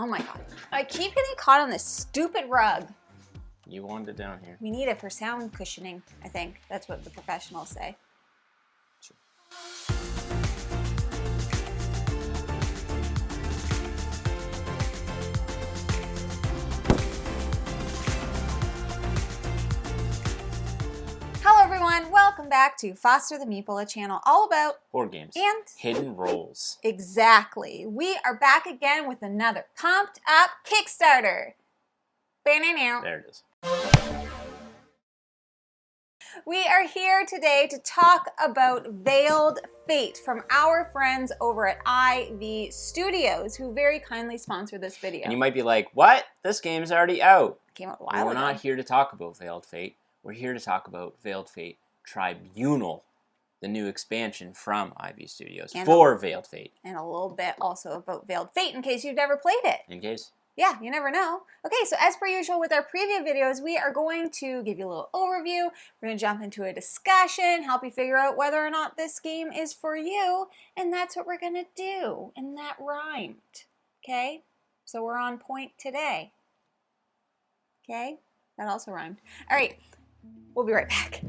Oh my god. I keep getting caught on this stupid rug. You wanted it down here. We need it for sound cushioning, I think. That's what the professionals say. Sure. Hello everyone, welcome back to Foster the Meeple, a channel all about board games and hidden roles. Exactly. We are back again with another pumped up Kickstarter. There it is. We are here today to talk about Veiled Fate from our friends over at IV Studios, who very kindly sponsored this video. And you might be like, what? This game's already out. It came out a while ago. We're not here to talk about Veiled Fate. We're here to talk about Veiled Fate Tribunal, the new expansion from IV Studios for Veiled Fate. And a little bit also about Veiled Fate in case you've never played it. In case. Yeah, you never know. Okay, so as per usual with our preview videos, we are going to give you a little overview. We're going to jump into a discussion, help you figure out whether or not this game is for you, and that's what we're going to do. And that rhymed. Okay? So we're on point today. Okay? That also rhymed. All right. We'll be right back.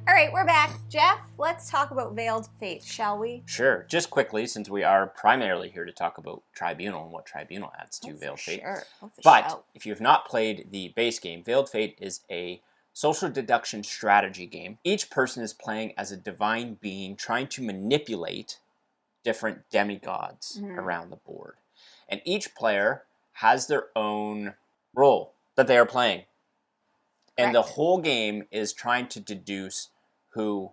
All right, we're back. Jeff, let's talk about Veiled Fate, shall we? Sure. Just quickly, since we are primarily here to talk about Tribunal and what Tribunal adds to Veiled Fate. Sure. But if you have not played the base game, Veiled Fate is a social deduction strategy game. Each person is playing as a divine being trying to manipulate different demigods around the board. And each player has their own role that they are playing. And the whole game is trying to deduce who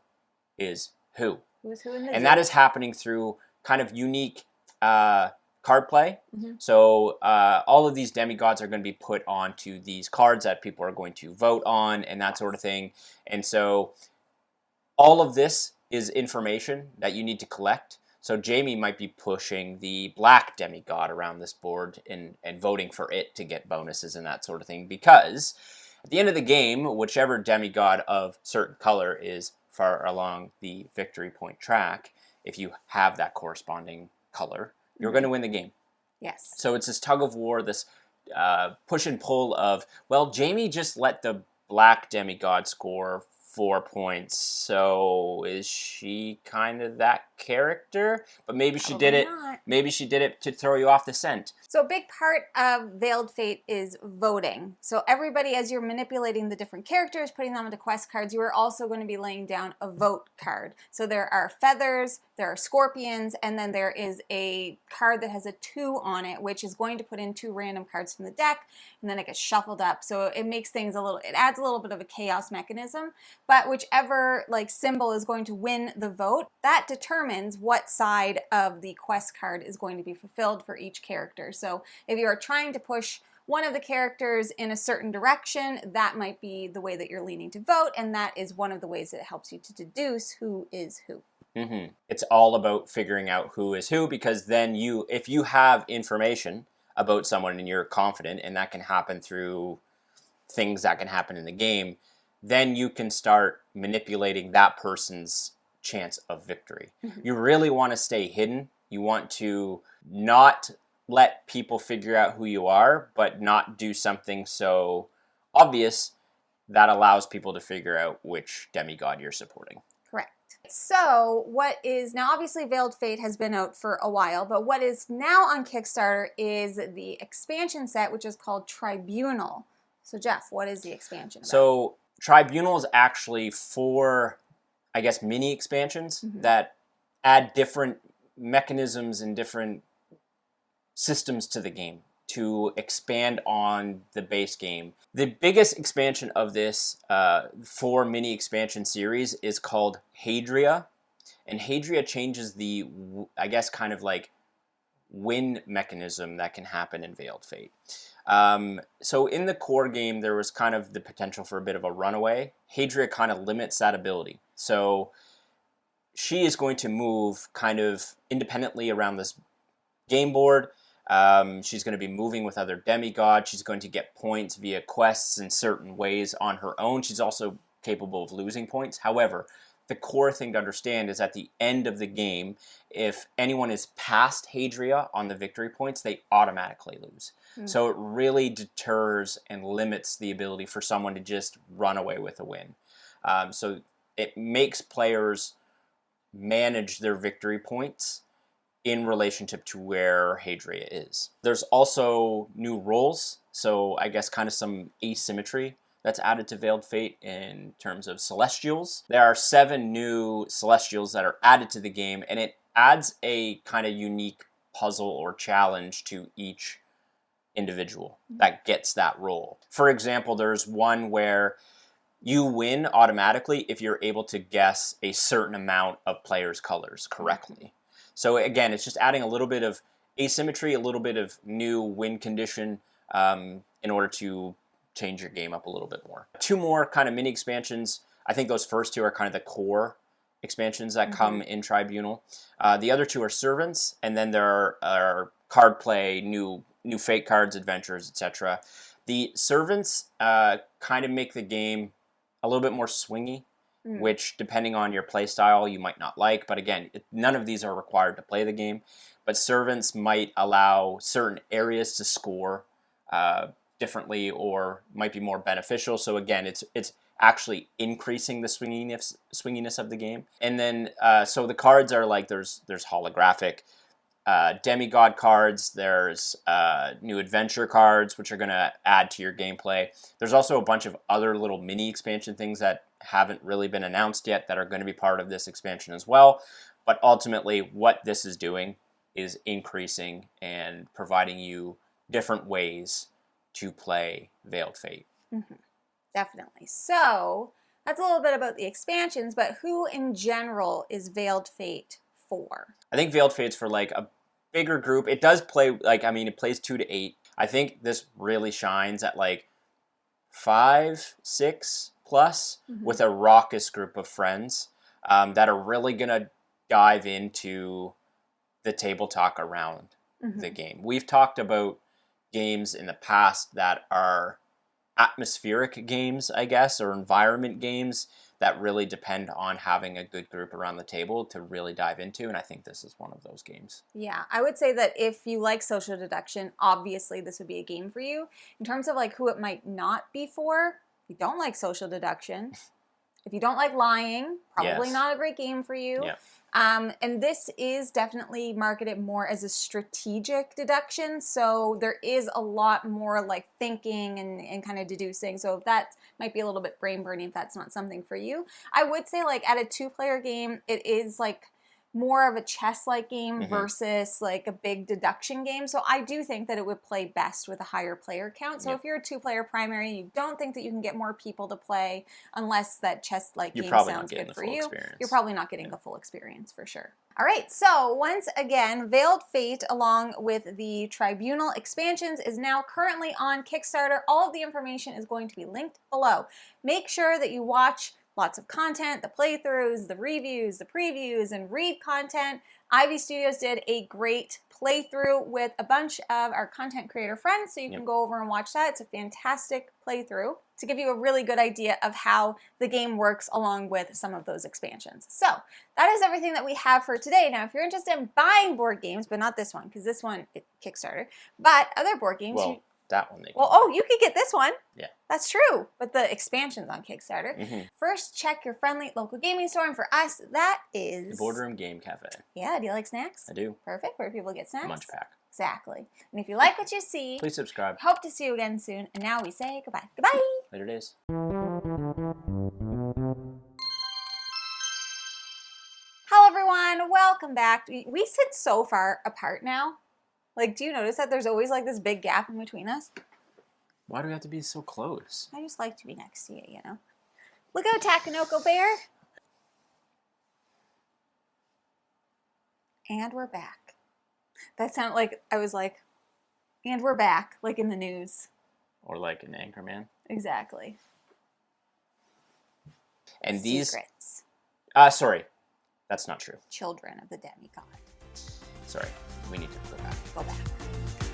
is who. Who's who in the and that is happening through kind of unique card play. So all of these demigods are going to be put onto these cards that people are going to vote on and that sort of thing. And so all of this is information that you need to collect. So Jamie might be pushing the black demigod around this board and voting for it to get bonuses and that sort of thing, because at the end of the game, whichever demigod of certain color is far along the victory point track, if you have that corresponding color, you're going to win the game. Yes. So it's this tug of war, this push and pull of, well, Jamie just let the black demigod score 4 points, so is she kind of that character? But maybe she did it. Maybe she did it to throw you off the scent. So a big part of Veiled Fate is voting. So everybody, as you're manipulating the different characters, putting them into quest cards, you are also going to be laying down a vote card. So there are feathers, there are scorpions, and then there is a card that has a 2 on it, which is going to put in 2 random cards from the deck, and then it gets shuffled up. So it makes things it adds a little bit of a chaos mechanism. But whichever symbol is going to win the vote, that determines what side of the quest card is going to be fulfilled for each character. So if you are trying to push one of the characters in a certain direction, that might be the way that you're leaning to vote, and that is one of the ways that it helps you to deduce who is who. Mm-hmm. It's all about figuring out who is who, because then if you have information about someone and you're confident, and that can happen through things that can happen in the game, then you can start manipulating that person's chance of victory. Mm-hmm. You really want to stay hidden. You want to not let people figure out who you are, but not do something so obvious that allows people to figure out which demigod you're supporting. Correct. So what is now, obviously Veiled Fate has been out for a while, but what is now on Kickstarter is the expansion set, which is called Tribunal. So Jeff, what is the expansion about? So Tribunal is actually 4, I guess, mini expansions that add different mechanisms and different systems to the game to expand on the base game. The biggest expansion of this 4 mini expansion series is called Hadria, and Hadria changes the, I guess, kind of like win mechanism that can happen in Veiled Fate. So in the core game, there was kind of the potential for a bit of a runaway. Hadria kind of limits that ability. So she is going to move kind of independently around this game board. She's going to be moving with other demigods. She's going to get points via quests in certain ways on her own. She's also capable of losing points. However, the core thing to understand is at the end of the game, if anyone is past Hadria on the victory points, they automatically lose. So it really deters and limits the ability for someone to just run away with a win. So it makes players manage their victory points in relationship to where Hadria is. There's also new roles, so I guess kind of some asymmetry that's added to Veiled Fate in terms of Celestials. There are 7 new Celestials that are added to the game, and it adds a kind of unique puzzle or challenge to each individual that gets that role. For example, there's one where you win automatically if you're able to guess a certain amount of players' colors correctly. So again, it's just adding a little bit of asymmetry, a little bit of new win condition in order to change your game up a little bit more. 2 more kind of mini expansions. I think those first 2 are kind of the core expansions that come in Tribunal. The other 2 are Servants, and then there are card play, new fate cards, adventures, etc. The Servants kind of make the game a little bit more swingy, which depending on your play style you might not like. But again, none of these are required to play the game. But Servants might allow certain areas to score differently, or might be more beneficial. So again, it's actually increasing the swinginess of the game. And then so the cards are like there's holographic demigod cards, there's new adventure cards, which are going to add to your gameplay. There's also a bunch of other little mini expansion things that haven't really been announced yet that are going to be part of this expansion as well. But ultimately, what this is doing is increasing and providing you different ways to play Veiled Fate. Definitely. So that's a little bit about the expansions, but who in general is Veiled Fate for? I think Veiled Fate's for like a bigger group. It does play, like, I mean, it plays 2 to 8. I think this really shines at like 5, 6 plus with a raucous group of friends that are really going to dive into the table talk around the game. We've talked about games in the past that are atmospheric games, I guess, or environment games that really depend on having a good group around the table to really dive into, and I think this is one of those games. Yeah, I would say that if you like social deduction, obviously this would be a game for you. In terms of like who it might not be for, if you don't like social deduction, if you don't like lying, probably not a great game for you. Yeah. And this is definitely marketed more as a strategic deduction, so there is a lot more like thinking and kind of deducing, so that might be a little bit brain burning if that's not something for you. I would say like at a 2-player game, it is like more of a chess-like game versus like a big deduction game. So I do think that it would play best with a higher player count. So if you're a 2-player primary, you don't think that you can get more people to play unless that chess-like game sounds good for you. You're probably not getting the full experience for sure. All right, so once again, Veiled Fate along with the Tribunal expansions is now currently on Kickstarter. All of the information is going to be linked below. Make sure that you watch lots of content, the playthroughs, the reviews, the previews, and read content. Ivy Studios did a great playthrough with a bunch of our content creator friends, so you can go over and watch that. It's a fantastic playthrough to give you a really good idea of how the game works along with some of those expansions. So that is everything that we have for today. Now, if you're interested in buying board games, but not this one, because this one, Kickstarter, but other board games, that one. You could get this one. Yeah. That's true. But the expansion's on Kickstarter. First, check your friendly local gaming store. And for us, that is... The Boardroom Game Cafe. Yeah. Do you like snacks? I do. Perfect. Where do people get snacks? Munch Pack. Exactly. And if you like what you see... Please subscribe. Hope to see you again soon. And now we say goodbye. Goodbye! Later days. Hello, everyone. Welcome back. We sit so far apart now. Like, do you notice that there's always like this big gap in between us? Why do we have to be so close? I just like to be next to you, you know? Look out, Takanoko Bear! And we're back. That sounded like, I was like, and we're back, like in the news. Or like an Anchorman. Exactly. And Secrets. Sorry. That's not true. Children of the demigod. Sorry. We need to go back. Go back.